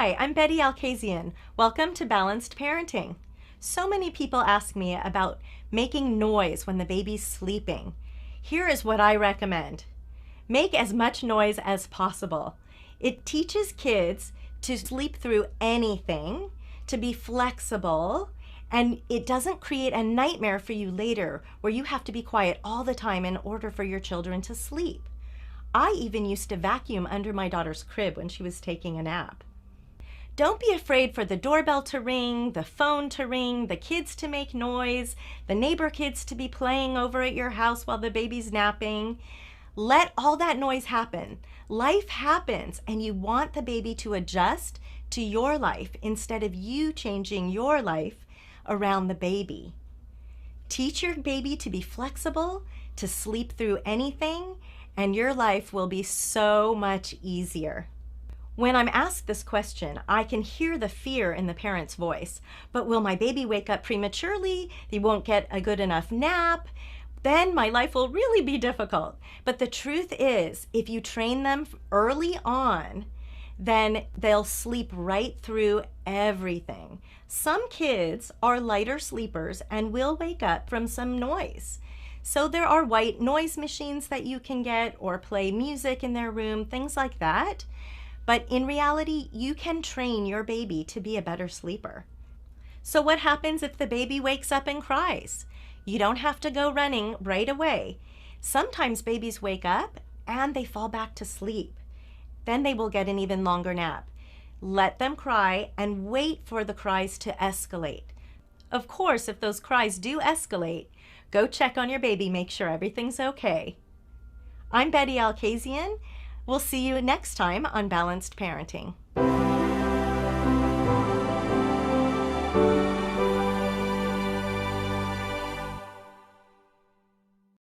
Hi, I'm Bette Alkazian. Welcome to Balanced Parenting. So many people ask me about making noise when the baby's sleeping. Here is what I recommend. Make as much noise as possible. It teaches kids to sleep through anything, to be flexible, and it doesn't create a nightmare for you later where you have to be quiet all the time in order for your children to sleep. I even used to vacuum under my daughter's crib when she was taking a nap. Don't be afraid for the doorbell to ring, the phone to ring, the kids to make noise, the neighbor kids to be playing over at your house while the baby's napping. Let all that noise happen. Life happens, and you want the baby to adjust to your life instead of you changing your life around the baby. Teach your baby to be flexible, to sleep through anything, and your life will be so much easier. When I'm asked this question, I can hear the fear in the parent's voice. But will my baby wake up prematurely? They won't get a good enough nap? Then my life will really be difficult. But the truth is, if you train them early on, then they'll sleep right through everything. Some kids are lighter sleepers and will wake up from some noise. So there are white noise machines that you can get or play music in their room, things like that. But in reality, you can train your baby to be a better sleeper. So what happens if the baby wakes up and cries? You don't have to go running right away. Sometimes babies wake up and they fall back to sleep. Then they will get an even longer nap. Let them cry and wait for the cries to escalate. Of course, if those cries do escalate, go check on your baby, make sure everything's okay. I'm Bette Alkazian. We'll see you next time on Balanced Parenting.